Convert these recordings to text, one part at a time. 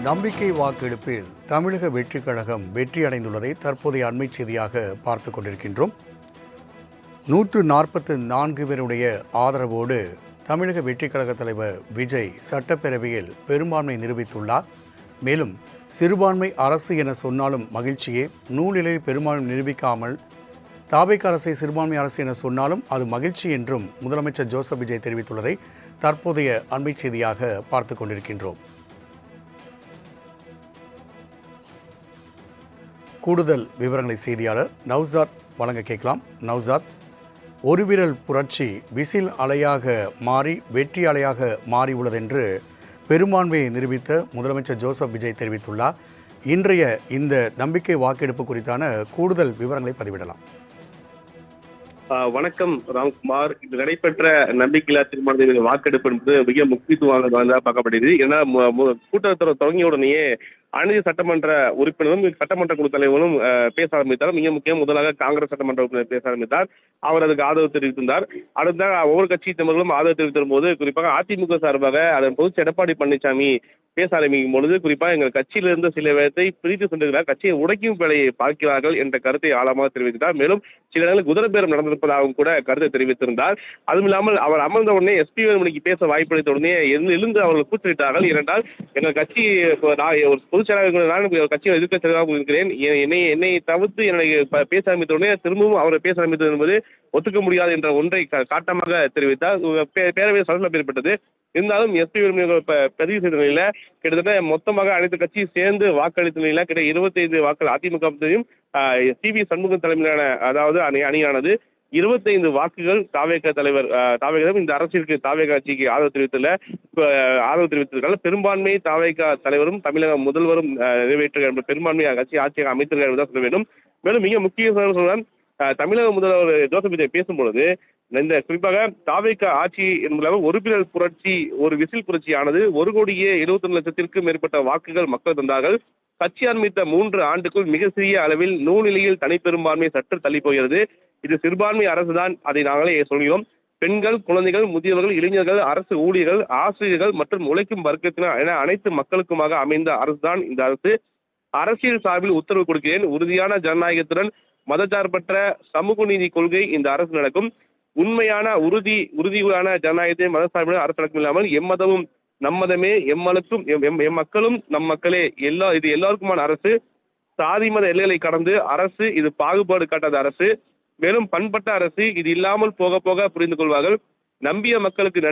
நம்பிக்கை வாக்கெடுப்பில் தமிழக வெற்றிக் கழகம் வெற்றி அடைந்துள்ளதை தற்போதைய அண்மை செய்தியாக பார்த்து கொண்டிருக்கின்றோம். 144 பேருடைய ஆதரவோடு தமிழக வெற்றிக் கழக தலைவர் விஜய் சட்டப்பேரவையில் பெரும்பான்மை நிரூபித்துள்ளார். மேலும் சிறுபான்மை அரசு என சொன்னாலும் மகிழ்ச்சியே, நூலிலே பெரும்பான்மை நிரூபிக்காமல் தாவேக அரசை சிறுபான்மை அரசு என சொன்னாலும் அது மகிழ்ச்சி என்றும் முதலமைச்சர் ஜோசப் விஜய் தெரிவித்துள்ளதை தற்போதைய அண்மை செய்தியாக பார்த்து கொண்டிருக்கின்றோம். கூடுதல் விவரங்களை செய்தியாளர் நௌசாத் வழங்க கேட்கலாம். நௌசாத், ஒரு விரல் புரட்சி விசில் அலையாக மாறி வெற்றி அலையாக மாறியுள்ளதென்று பெரும்பான்மையை நிரூபித்த முதலமைச்சர் ஜோசப் விஜய் தெரிவித்துள்ளார். இன்றைய இந்த நம்பிக்கை வாக்கெடுப்பு குறித்தான கூடுதல் விவரங்களை பதிவிடலாம். வணக்கம் ராம்குமார். இது நடைபெற்ற நம்பிக்கையில்லா தீர்மானத்தின் வாக்கெடுப்பு என்பது மிக முக்கியத்துவமாக பார்க்கப்படுகிறது. ஏன்னா கூட்டத்தொடர் தொடங்கிய உடனேயே அனைத்து சட்டமன்ற உறுப்பினரும் சட்டமன்ற குழு தலைவரும் பேச ஆரம்பித்தார். மிக முக்கியம் முதலாக காங்கிரஸ் சட்டமன்ற உறுப்பினர் பேச ஆரம்பித்தார். அவர் அதுக்கு ஆதரவு தெரிவித்திருந்தார். அடுத்த ஒவ்வொரு கட்சி தலைவர்களும் ஆதரவு தெரிவித்த போது குறிப்பாக அதிமுக சார்பாக அதன் பொதுச் எடப்பாடி பழனிசாமி பேச ஆரம்பிக்கும் பொழுது குறிப்பாக எங்கள் கட்சியிலிருந்து சில பேரத்தை பிரித்து சென்றுகிறார், கட்சியை உடைக்கும் வேலையை பார்க்கிறார்கள் என்ற கருத்தை ஆழமாக தெரிவித்தார். மேலும் சில இடங்களில் குதிரை பேரம் நடந்திருப்பதாகவும் கூட கருத்தை தெரிவித்திருந்தார். அதுவும் இல்லாமல் அவர் அமர்ந்த உடனே எஸ்பி வேலுமணிக்கு பேச வாய்ப்பளித்த உடனே எழுந்து அவர்கள் கூச்சலிட்டார்கள். இரண்டால் எங்கள் கட்சி ஒரு பொதுச் செயலாளர் நான் கட்சியை எதிர்க்க செயலாளராக இருக்கிறேன், என்னை தவிர்த்து என்னை பேச ஆரம்பித்த உடனே திரும்பவும் அவரை பேச ஆரம்பித்தது என்பது ஒத்துக்க முடியாது என்ற ஒன்றை காட்டமாக தெரிவித்தார். பேரவையில் சலசலப்பு ஏற்பட்டது. இருந்தாலும் எஸ்பி பதிவு செய்த நிலையில கிட்டத்தட்ட மொத்தமாக அனைத்து கட்சியும் சேர்ந்து வாக்களித்த நிலையில கிட்ட 25 வாக்கள் அதிமுக சிவி சண்முகம் தலைமையிலான அதாவது அணியானது 25 வாக்குகள் தாவேக தலைவர் தாவேக இந்த அரசிற்கு தாவேக கட்சிக்கு ஆதரவு தெரிவித்திருக்காங்க. பெரும்பான்மை தாவேக தலைவரும் தமிழக முதல்வரும் நிறைவேற்ற பெரும்பான்மை கட்சி ஆட்சியாக அமைத்திருக்கார் என்றுதான் சொல்ல வேண்டும். மேலும் மிக முக்கிய தமிழக முதல்வர் ஜோசப் விஜய் பேசும்பொழுது இந்த குறிப்பாக தாவேக ஆட்சி என்பதாக ஒரு விரல் புரட்சி ஒரு விசில் புரட்சியானது 1,71,00,000 மேற்பட்ட வாக்குகள் மக்கள் தந்தார்கள். கட்சி ஆரம்பித்த 3 ஆண்டுக்குள் மிக சிறிய அளவில் நூலிலையில் தனிப்பெரும்பான்மை சற்று தள்ளி போகிறது. இது சிறுபான்மை அரசுதான், அதை நாங்களே சொல்கிறோம். பெண்கள், குழந்தைகள், முதியவர்கள், இளைஞர்கள், அரசு ஊழியர்கள், ஆசிரியர்கள் மற்றும் உழைக்கும் வர்க்கத்தினர் என அனைத்து மக்களுக்குமாக அமைந்த அரசுதான் இந்த அரசு. அரசியல் சார்பில் உத்தரவு கொடுக்கிறேன். உறுதியான ஜனநாயகத்துடன் மதச்சார்பற்ற சமூக நீதி கொள்கை இந்த அரசு நடக்கும். உண்மையான உறுதியான ஜனநாயகத்தை மதசார்புடன் அரசு நடக்கும் இல்லாமல் எம்மதமும் நம்மதமே எம்மலுக்கும் எம்மக்களும் நம் மக்களே இது எல்லாருக்குமான அரசு. சாதி மத எல்லைகளை கடந்து அரசு, இது பாகுபாடு காட்டாத அரசு. மேலும் பண்பட்ட அரசு. இது இல்லாமல் போக போக புரிந்து கொள்வார்கள். நம்பிய மக்களுக்கு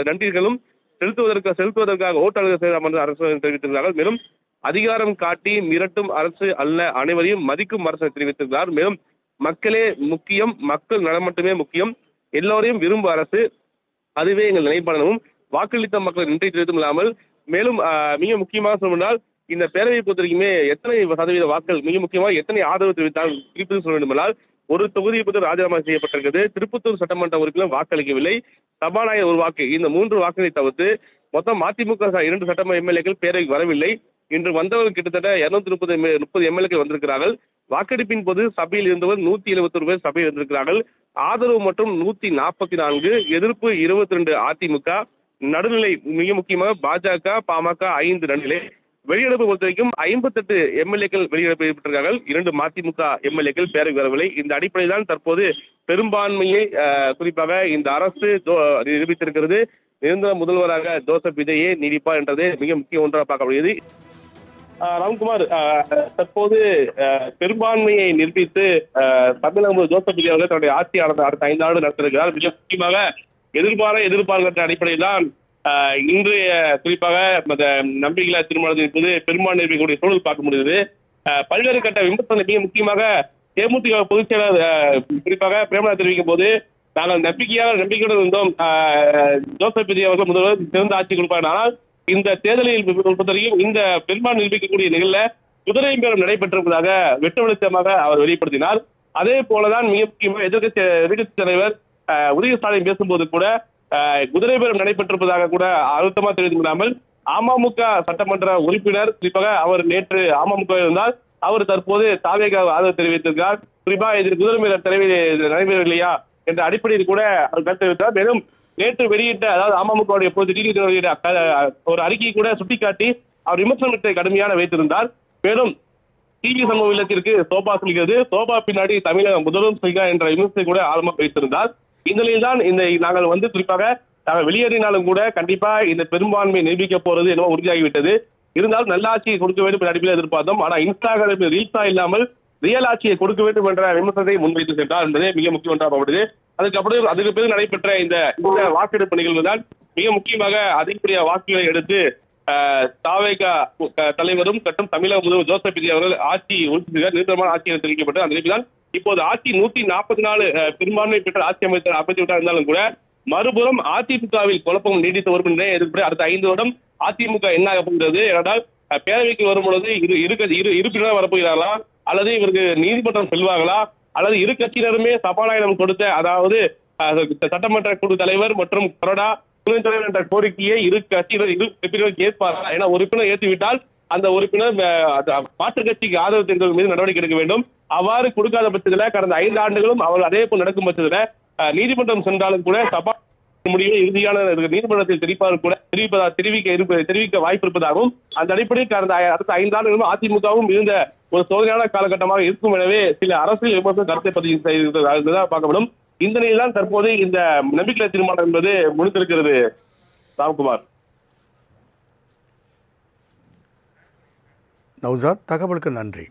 நன்றிகளும் செலுத்துவதற்காக ஓட்டாளர்கள் செய்யலாம் என்று அரசு தெரிவித்திருக்கிறார்கள். மேலும் அதிகாரம் காட்டி மிரட்டும் அரசு அல்ல, அனைவரையும் மதிக்கும் அரசு தெரிவித்திருக்கிறார். மேலும் மக்களே முக்கியம், மக்கள் நலம் மட்டுமே முக்கியம், எல்லோரையும் விரும்பும் அரசு, அதுவே எங்கள் நிலைப்பாடும். வாக்களித்த மக்கள் நன்றி தெரிவித்தும் இல்லாமல் மேலும் மிக முக்கியமாக சொன்னால் இந்த பேரவையை பொறுத்தவரைக்குமே எத்தனை சதவீத வாக்கள் மிக முக்கியமாக எத்தனை ஆதரவு தெரிவித்தால் குறிப்பிட்டு சொல்ல வேண்டுமென்றால் ஒரு தொகுதியை பொறுத்து ராஜினாமா செய்யப்பட்டிருக்கிறது. திருப்பத்தூர் சட்டமன்ற உறுப்பினர் வாக்களிக்கவில்லை, சபாநாயகர் ஒரு வாக்கு, இந்த 3 வாக்குகளை தவிர்த்து மொத்தம் அதிமுக 2 சட்டமன்ற எம்எல்ஏக்கள் பேரவைக்கு வரவில்லை. இன்று வந்தவர்கள் கிட்டத்தட்ட 230 எம்எல்ஏக்கள் வந்திருக்கிறார்கள். வாக்கெடுப்பின் போது சபையில் இருந்தவர் 171 பேர் சபையில் இருந்திருக்கிறார்கள். ஆதரவு மற்றும் 144, எதிர்ப்பு 22 அதிமுக, நடுநிலை மிக முக்கியமாக பாஜக, பாமக 5 நடுநிலை. வெளியெடுப்பு பொறுத்த வரைக்கும் 58 எம்எல்ஏக்கள் வெளியெடுப்பு ஏற்பட்டிருக்கார்கள். 2 மதிமுக எம்எல்ஏக்கள் பேரவை வரவில்லை. இந்த அடிப்படையில் தான் தற்போது பெரும்பான்மையை குறிப்பாக இந்த அரசு நிரூபித்திருக்கிறது. நிரந்தர முதல்வராக ஜோசப் விஜயே நீடிப்பார் என்றதே மிக முக்கிய ஒன்றாக பார்க்கப்படுகிறது. ராம்குமார், தற்போது பெரும்பான்மையை நிரூபித்து தமிழக ஜோசப் விஜய் அவர்கள் தன்னுடைய ஆட்சியாளர் அடுத்த 5 ஆண்டு நடத்திருக்கிறார். மிக முக்கியமாக எதிர்பார்க்கின்ற அடிப்படையில் தான் இன்றைய குறிப்பாக நம்பிக்கையில்லா தீர்மானத்தின் என்பது பெரும்பான்மை நிரூபிக்கக்கூடிய சூழல் பார்க்க முடியுது. பல்வேறு கட்ட விமர்சனம் மிக முக்கியமாக தேமுதிக பொதுச் செயலாளர் குறிப்பாக பிரேமலா தெரிவிக்கும் போது நாங்கள் நம்பிக்கையுடன் இருந்தோம், ஜோசப் விஜய் அவர்கள் முதல்வர் சிறந்த ஆட்சி கொடுப்பார். ஆனால் இந்த தேர்தலில் பொறுத்தவரைக்கும் இந்த பெரும்பான்மை நிரூபிக்கக்கூடிய நிகழ்ல குதிரை பேரம் நடைபெற்றிருப்பதாக வெட்ட வெளிச்சமாக அவர் வெளிப்படுத்தினார். அதே போலதான் மிக முக்கியமாக எதிர்கட்சி தலைவர் உதயஸ்டாலின் பேசும்போது கூட குதிரை பேரம் நடைபெற்றிருப்பதாக கூட அழுத்தமா தெரிவித்துள்ளாமல் அமமுக சட்டமன்ற உறுப்பினர் குறிப்பாக அவர் நேற்று அமமுக இருந்தால் அவர் தற்போது தாவேக ஆதரவு தெரிவித்திருக்கிறார். குறிப்பாக இதில் குதிரை பேரம் நடைபெறவில்லையா என்ற அடிப்படையில் கூட அவர் கருத்து தெரிவித்தார். மேலும் நேற்று வெளியிட்ட அதாவது அமமுகவுடைய பொது வெளியிட்ட ஒரு அறிக்கையை கூட சுட்டிக்காட்டி அவர் விமர்சனத்தை கடுமையான வைத்திருந்தார். மேலும் டிவி சமூக இல்லத்திற்கு சோபா சொல்கிறது, சோபா பின்னாடி தமிழக முதல்வரும் செய்க என்ற விமர்சனத்தை கூட ஆழமாக வைத்திருந்தார். இந்த நிலையில் தான் நாங்கள் குறிப்பாக நாங்கள் வெளியேறினாலும் கூட கண்டிப்பா இந்த பெரும்பான்மை நிரூபிக்க போறது என்னவோ உறுதியாகிவிட்டது. இருந்தாலும் நல்லாட்சியை கொடுக்க வேண்டும் என்ற அடிப்படையில் எதிர்பார்த்தோம். ஆனா இன்ஸ்டாகிராம் ரீல்ஸா இல்லாமல் ரியல் ஆட்சியை கொடுக்க வேண்டும் என்ற விமர்சனத்தை முன்வைத்து சென்றார் என்பதே மிக முக்கியம் ஒன்றாகப்படுது. அதுக்கு பிறகு நடைபெற்ற இந்த வாக்கெடுப்பு நிகழ்வு தான் மிக முக்கியமாக அதிகப்படிய வாக்குகளை எடுத்து தாவேக தலைவரும் மற்றும் தமிழக முதல்வர் ஜோசப் விஜய் அவர்கள் ஆட்சி நிரந்தரமான ஆட்சி தெரிவிக்கப்பட்டு அந்த நிலையில் இப்போது ஆட்சி 144 பெரும்பான்மை பெற்ற ஆட்சி அமைத்து விட்டார். இருந்தாலும் கூட மறுபுறம் அதிமுகவில் குழப்பம் நீடித்து வரும் என்றே எதிர்ப்பு. அடுத்த 5 வருடம் அதிமுக என்ன ஆக போகிறது என்றால் பேரவைக்கு வரும் பொழுது இருப்பினர் வரப்போகிறார்களா அல்லது இவருக்கு நீதிமன்றம் செல்வார்களா அல்லது இரு கட்சியினருமே சபாநாயகர் கொடுத்த அதாவது சட்டமன்ற குழு தலைவர் மற்றும் கொறடா துணைத் தலைவர் என்ற கோரிக்கையை இரு கட்சியினர் ஏற்பார்கள். ஏன்னா உறுப்பினர் ஏற்றுவிட்டால் அந்த உறுப்பினர் மாற்றுக் கட்சிக்கு ஆதரவு தெரிவித்தவர்கள் மீது நடவடிக்கை எடுக்க வேண்டும். அவ்வாறு கொடுக்காத பட்சத்தில் கடந்த 5 ஆண்டுகளும் அவர் அதே போல் நடக்கும் பட்சத்தில் நீதிமன்றம் சென்றாலும் கூட சபா முடிவை இறுதியான நீதிமன்றத்தில் தெரிவிக்க வாய்ப்பு இருப்பதாகவும் அந்த அடிப்படையில் கடந்த அடுத்த 5 ஆண்டுகளும் அதிமுகவும் இருந்த ஒரு சோதனையான காலகட்டமாக இருக்கும். எனவே சில அரசியல் விமர்சன கருத்தை பதிவு செய்திருக்கிறதா பார்க்கப்படும். இந்த நிலையில் தான் தற்போது இந்த நம்பிக்கை தீர்மானம் என்பது முடிந்திருக்கிறது. ராம்குமார். நௌசாத், தகவலுக்கு நன்றி.